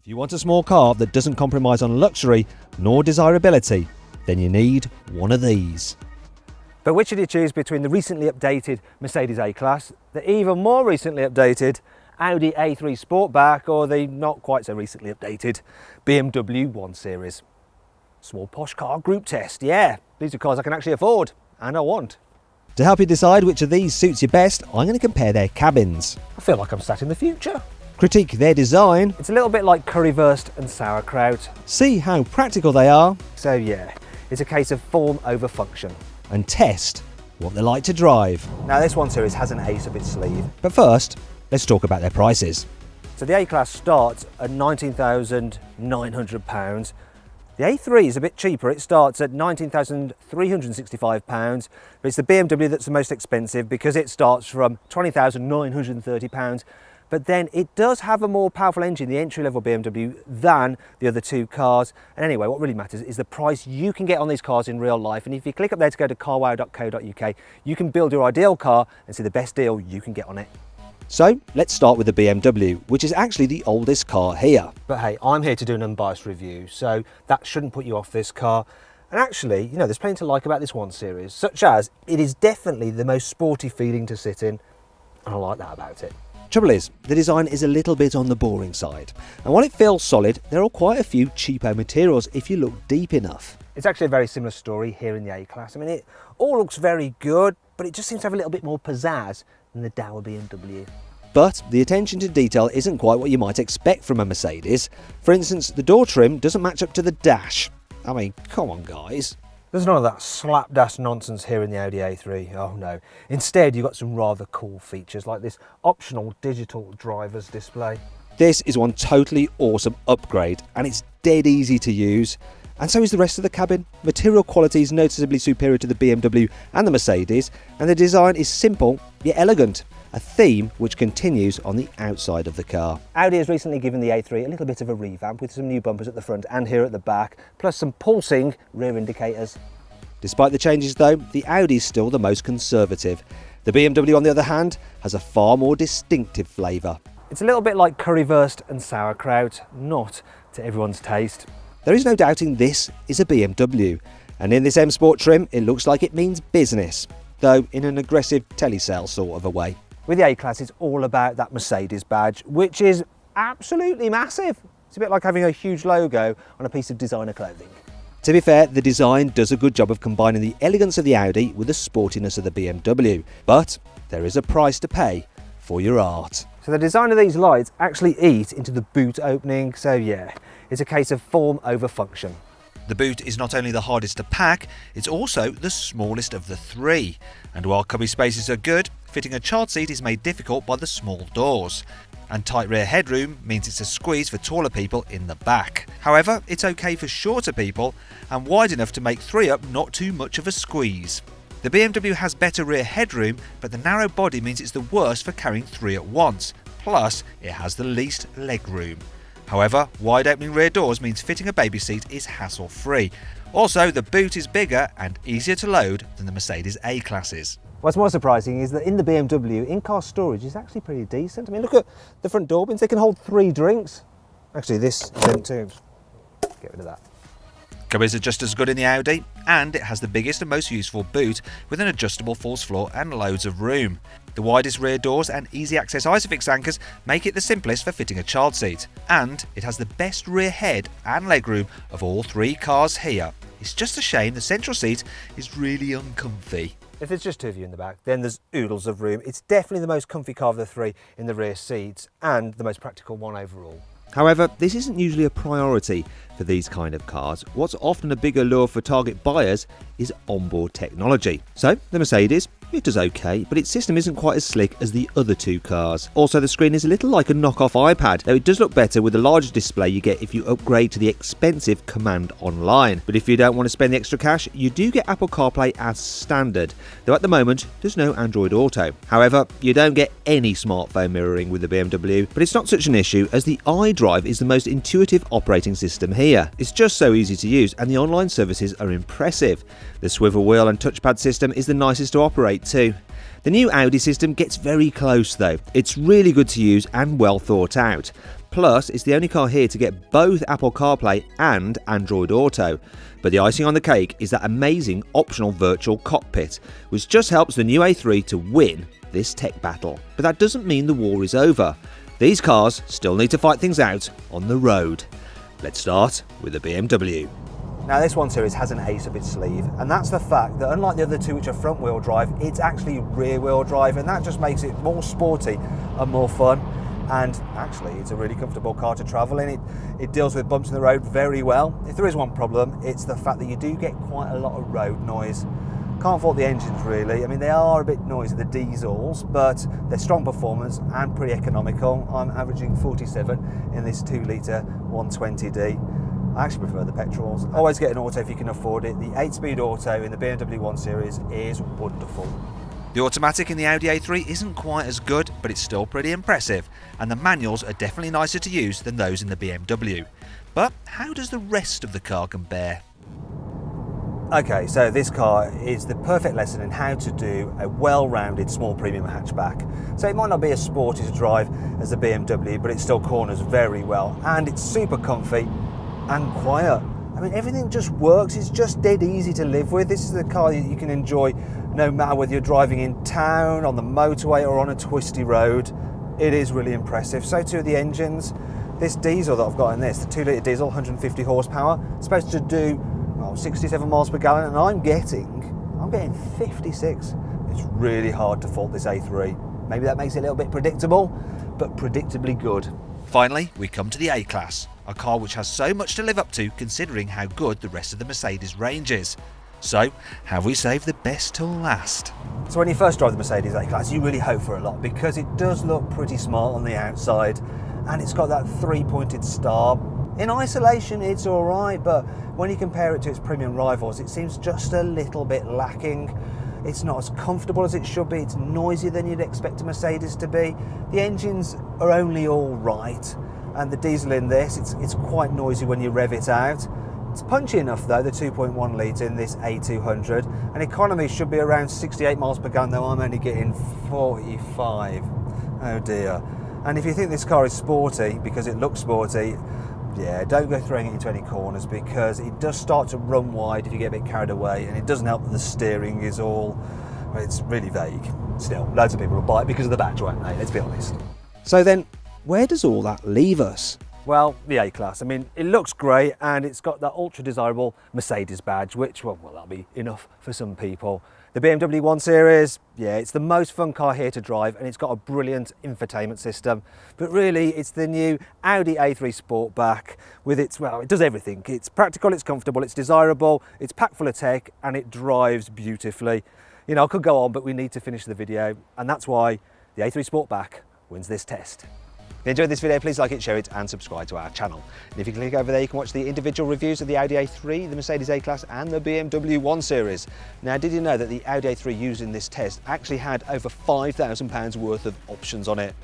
If you want a small car that doesn't compromise on luxury nor desirability, then you need one of these. But which should you choose between the recently updated Mercedes A-Class, the even more recently updated Audi A3 Sportback, or the not quite so recently updated BMW 1 Series? Small posh car group test, yeah. These are cars I can actually afford, and I want. To help you decide which of these suits you best, I'm going to compare their cabins. I feel like I'm sat in the future. Critique their design. It's a little bit like currywurst and sauerkraut. See how practical they are. So yeah, it's a case of form over function. And test what they're like to drive. Now this 1 Series has an ace up its sleeve. But first, let's talk about their prices. So the A-Class starts at £19,900. The A3 is a bit cheaper, it starts at £19,365, but it's the BMW that's the most expensive because it starts from £20,930. But then it does have a more powerful engine, the entry-level BMW, than the other two cars. And anyway, what really matters is the price you can get on these cars in real life. And if you click up there to go to carwow.co.uk, you can build your ideal car and see the best deal you can get on it. So let's start with the BMW, which is actually the oldest car here. But hey, I'm here to do an unbiased review, so that shouldn't put you off this car. And actually, you know, there's plenty to like about this 1 Series, such as it is definitely the most sporty feeling to sit in, and I like that about it. Trouble is, the design is a little bit on the boring side. And while it feels solid, there are quite a few cheapo materials if you look deep enough. It's actually a very similar story here in the A-Class. I mean, it all looks very good, but it just seems to have a little bit more pizzazz than the dour BMW. But the attention to detail isn't quite what you might expect from a Mercedes. For instance, the door trim doesn't match up to the dash. I mean, come on guys. There's none of that slapdash nonsense here in the Audi A3, oh no. Instead, you've got some rather cool features like this optional digital driver's display. This is one totally awesome upgrade, and it's dead easy to use. And so is the rest of the cabin. Material quality is noticeably superior to the BMW and the Mercedes, and the design is simple yet elegant, a theme which continues on the outside of the car. Audi has recently given the A3 a little bit of a revamp with some new bumpers at the front and here at the back, plus some pulsing rear indicators. Despite the changes though, the Audi is still the most conservative. The BMW, on the other hand, has a far more distinctive flavour. It's a little bit like currywurst and sauerkraut, not to everyone's taste. There is no doubting this is a BMW, and in this M Sport trim it looks like it means business, though in an aggressive telesale sort of a way. With the A-Class, it's all about that Mercedes badge, which is absolutely massive. It's a bit like having a huge logo on a piece of designer clothing. To be fair, the design does a good job of combining the elegance of the Audi with the sportiness of the BMW, but there is a price to pay for your art. So the design of these lights actually eat into the boot opening, so yeah, it's a case of form over function. The boot is not only the hardest to pack, it's also the smallest of the three. And while cubby spaces are good, fitting a child seat is made difficult by the small doors. And tight rear headroom means it's a squeeze for taller people in the back. However, it's okay for shorter people and wide enough to make 3 up not too much of a squeeze. The BMW has better rear headroom, but the narrow body means it's the worst for carrying 3 at once. Plus, it has the least leg room. However, wide opening rear doors means fitting a baby seat is hassle-free. Also, the boot is bigger and easier to load than the Mercedes A-Classes. What's more surprising is that in the BMW, in-car storage is actually pretty decent. I mean, look at the front door bins, they can hold 3 drinks. Actually, this is empty too. Get rid of that. Cubbies are just as good in the Audi, and it has the biggest and most useful boot with an adjustable false floor and loads of room. The widest rear doors and easy access Isofix anchors make it the simplest for fitting a child seat, and it has the best rear head and legroom of all 3 cars here. It's just a shame the central seat is really uncomfy. If there's just 2 of you in the back, then there's oodles of room. It's definitely the most comfy car of the 3 in the rear seats and the most practical one overall. However, this isn't usually a priority for these kind of cars. What's often a bigger lure for target buyers is onboard technology. So, the Mercedes, it does okay, but its system isn't quite as slick as the other 2 cars. Also, the screen is a little like a knockoff iPad, though it does look better with the larger display you get if you upgrade to the expensive Command Online. But if you don't want to spend the extra cash, you do get Apple CarPlay as standard, though at the moment there's no Android Auto. However, you don't get any smartphone mirroring with the BMW, but it's not such an issue as the iDrive is the most intuitive operating system here. It's just so easy to use, and the online services are impressive. The swivel wheel and touchpad system is the nicest to operate too. The new Audi system gets very close though. It's really good to use and well thought out. Plus, it's the only car here to get both Apple CarPlay and Android Auto. But the icing on the cake is that amazing optional virtual cockpit, which just helps the new A3 to win this tech battle. But that doesn't mean the war is over. These cars still need to fight things out on the road. Let's start with the BMW. Now this 1 Series has an ace up its sleeve, and that's the fact that unlike the other two which are front wheel drive, it's actually rear wheel drive, and that just makes it more sporty and more fun. And actually it's a really comfortable car to travel in. It deals with bumps in the road very well. If there is one problem, it's the fact that you do get quite a lot of road noise. Can't fault the engines really. I mean, they are a bit noisy, the diesels, but they're strong performance and pretty economical. I'm averaging 47 in this 2 litre 120D. I actually prefer the petrols. Always get an auto if you can afford it. The 8-speed auto in the BMW 1 Series is wonderful. The automatic in the Audi A3 isn't quite as good, but it's still pretty impressive, and the manuals are definitely nicer to use than those in the BMW. But how does the rest of the car compare? Okay, so this car is the perfect lesson in how to do a well-rounded small premium hatchback. So it might not be as sporty to drive as the BMW, but it still corners very well, and it's super comfy and quiet. I mean, everything just works. It's just dead easy to live with. This is a car that you can enjoy no matter whether you're driving in town, on the motorway, or on a twisty road. It is really impressive. So too are the engines. This diesel that I've got in this, the 2 litre diesel, 150 horsepower, supposed to do 67 miles per gallon, and I'm getting 56. It's really hard to fault this A3. Maybe that makes it a little bit predictable, but predictably good. Finally, we come to the A-Class, a car which has so much to live up to considering how good the rest of the Mercedes range is. So, have we saved the best till last? So when you first drive the Mercedes A-Class, you really hope for a lot because it does look pretty smart on the outside, and it's got that 3-pointed star. In isolation, it's all right, but when you compare it to its premium rivals, it seems just a little bit lacking. It's not as comfortable as it should be. It's noisier than you'd expect a Mercedes to be. The engines are only all right, and the diesel in this, it's quite noisy when you rev it out. It's punchy enough though, the 2.1 litre in this A200, and economy should be around 68 miles per gallon, though I'm only getting 45. Oh dear. And if you think this car is sporty because it looks sporty, yeah, don't go throwing it into any corners because it does start to run wide if you get a bit carried away, and it doesn't help that the steering is all, well, it's really vague. Still, loads of people will buy it because of the badge, won't they? Let's be honest. So then, where does all that leave us? Well, the A-Class, I mean, it looks great and it's got that ultra desirable Mercedes badge, which, well, that'll be enough for some people. The BMW 1 Series, yeah, it's the most fun car here to drive, and it's got a brilliant infotainment system. But really, it's the new Audi A3 Sportback with its, well, it does everything. It's practical, it's comfortable, it's desirable, it's packed full of tech, and it drives beautifully. You know, I could go on, but we need to finish the video, and that's why the A3 Sportback wins this test. If you enjoyed this video, please like it, share it, and subscribe to our channel. And if you click over there, you can watch the individual reviews of the Audi A3, the Mercedes A-Class, and the BMW 1 Series. Now, did you know that the Audi A3 used in this test actually had over £5,000 worth of options on it?